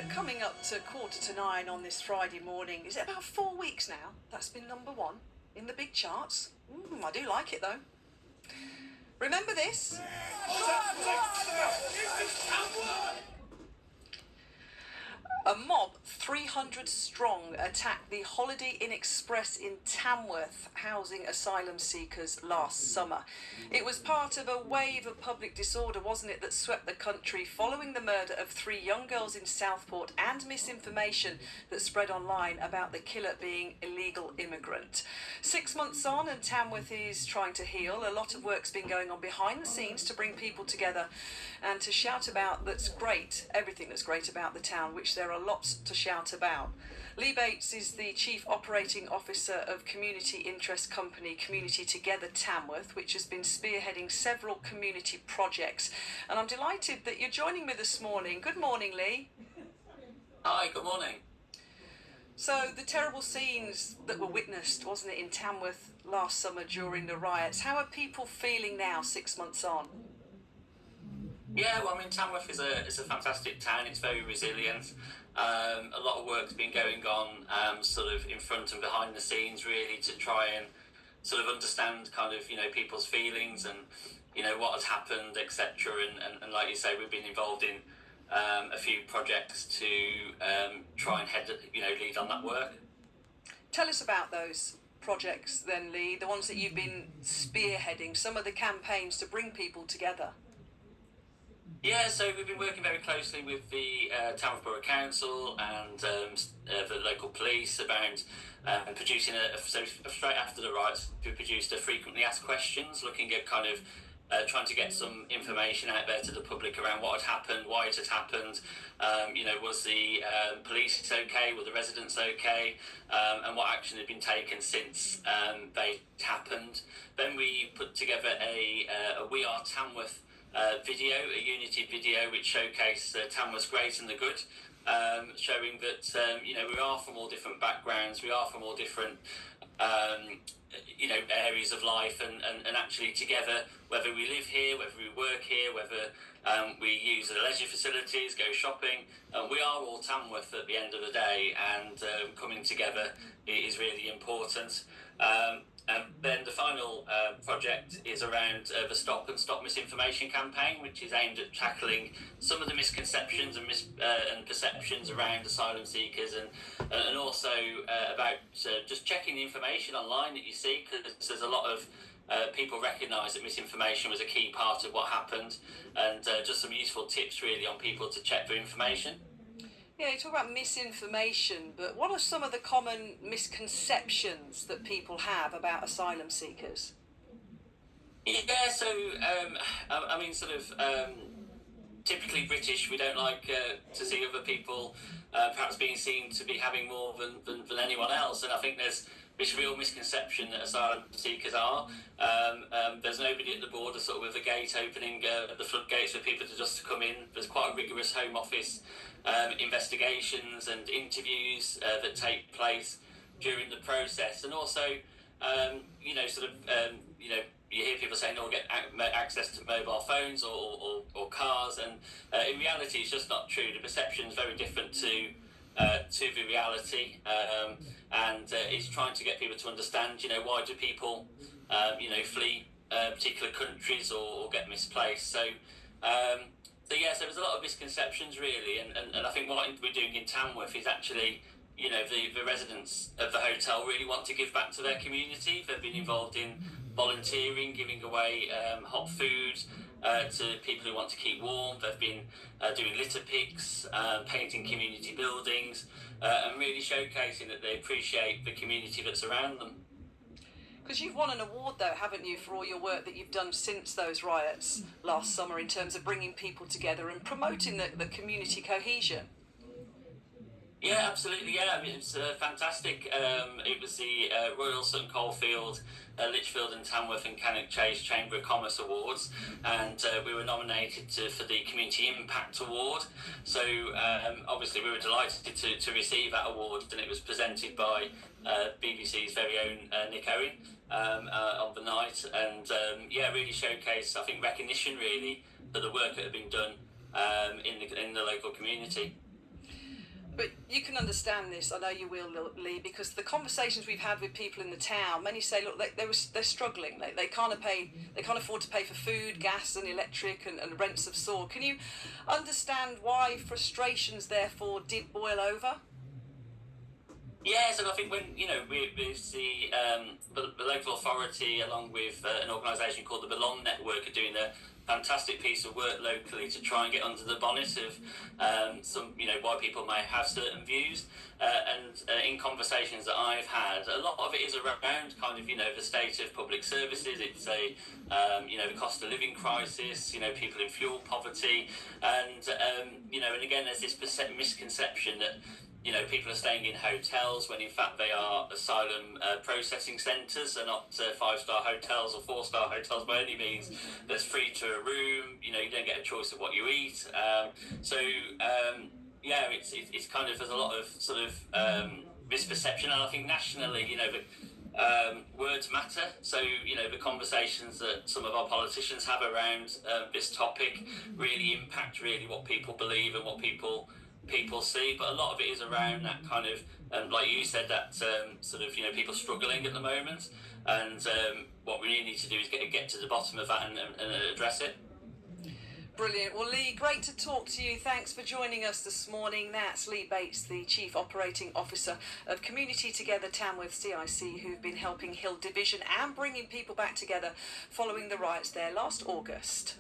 coming up to 8:45 on this Friday morning. Is it about 4 weeks now? That's been number one in the big charts. I do like it though. Remember this? A mob, 300 strong, attacked the Holiday Inn Express in Tamworth, housing asylum seekers last summer. It was part of a wave of public disorder, wasn't it, that swept the country following the murder of 3 young girls in Southport and misinformation that spread online about the killer being illegal immigrant. 6 months on, and Tamworth is trying to heal. A lot of work's been going on behind the scenes to bring people together and to shout about that's great, everything that's great about the town, which there are lots to shout about. Lee Bates is the Chief Operating Officer of community interest company Community Together Tamworth, which has been spearheading several community projects. And I'm delighted that you're joining me this morning. Good morning, Lee. Hi, good morning. So the terrible scenes that were witnessed, wasn't it, in Tamworth last summer during the riots, how are people feeling now 6 months on? Yeah, well, I mean, Tamworth is a fantastic town. It's very resilient. A lot of work's been going on, sort of in front and behind the scenes, really, to try and sort of understand kind of, people's feelings and, what has happened, etc. And like you say, we've been involved in a few projects to try and lead on that work. Tell us about those projects then, Lee, the ones that you've been spearheading, some of the campaigns to bring people together. Yeah, so we've been working very closely with the Tamworth Borough Council and the local police about producing so straight after the riots, we produced a frequently asked questions, looking at kind of trying to get some information out there to the public around what had happened, why it had happened, was the police okay, were the residents okay, and what action had been taken since they happened. Then we put together a We Are Tamworth video, a unity video which showcased Tamworth's great and the good, showing that we are from all different backgrounds, we are from all different areas of life, and actually together, whether we live here, whether we work here, whether we use the leisure facilities, go shopping, we are all Tamworth at the end of the day, and coming together is really important. And then the final project is around the Stop and Stop Misinformation campaign, which is aimed at tackling some of the misconceptions and perceptions around asylum seekers, and also about just checking the information online that you see, because there's a lot of people recognise that misinformation was a key part of what happened, and just some useful tips really on people to check their information. Yeah, you talk about misinformation, but what are some of the common misconceptions that people have about asylum seekers? Yeah, so, typically British, we don't like to see other people perhaps being seen to be having more than anyone else, and I think there's this real misconception that asylum seekers are. There's nobody at the border sort of with a gate opening the floodgates for people to just come in. There's quite a rigorous Home Office investigations and interviews that take place during the process, and also you hear people saying, "Oh, get access to mobile phones or cars," and in reality, it's just not true. The perception is very different to the reality, and it's trying to get people to understand, why do people, flee particular countries or get misplaced. So there's a lot of misconceptions really, and I think what we're doing in Tamworth is actually, the residents of the hotel really want to give back to their community. They've been involved in volunteering, giving away hot food to people who want to keep warm. They've been doing litter picks, painting community buildings, and really showcasing that they appreciate the community that's around them. Because you've won an award, though, haven't you, for all your work that you've done since those riots last summer in terms of bringing people together and promoting the community cohesion? Yeah, absolutely. Yeah, I mean, it's fantastic. It was the Royal Sutton Coldfield, Lichfield and Tamworth and Cannock Chase Chamber of Commerce Awards, and we were nominated for the Community Impact Award. So obviously we were delighted to receive that award, and it was presented by BBC's very own Nick Owen on the night, and really showcased, I think, recognition really for the work that had been done in the local community. But you can understand this, I know you will, Lee, because the conversations we've had with people in the town, many say, look, they're struggling. They can't afford to pay for food, gas, and electric, and rents have soared. Can you understand why frustrations, therefore, did boil over? Yes, and I think when with the local authority, along with an organisation called the Belong Network, are doing a fantastic piece of work locally to try and get under the bonnet of some why people may have certain views. And in conversations that I've had, a lot of it is around kind of the state of public services. It's the cost of living crisis. People in fuel poverty, and and again there's this misconception that people are staying in hotels when in fact they are asylum processing centres. They're not 5-star hotels or 4-star hotels by any means. There's free to a room. You don't get a choice of what you eat. It's kind of, there's a lot of sort of misperception, and I think nationally, words matter. So the conversations that some of our politicians have around this topic really impact what people believe and what people see, but a lot of it is around that kind of, like you said, that people struggling at the moment, and what we really need to do is get to the bottom of that and address it. Brilliant. Well, Lee, great to talk to you. Thanks for joining us this morning. That's Lee Bates, the Chief Operating Officer of Community Together Tamworth CIC, who've been helping Hill Division and bringing people back together following the riots there last August.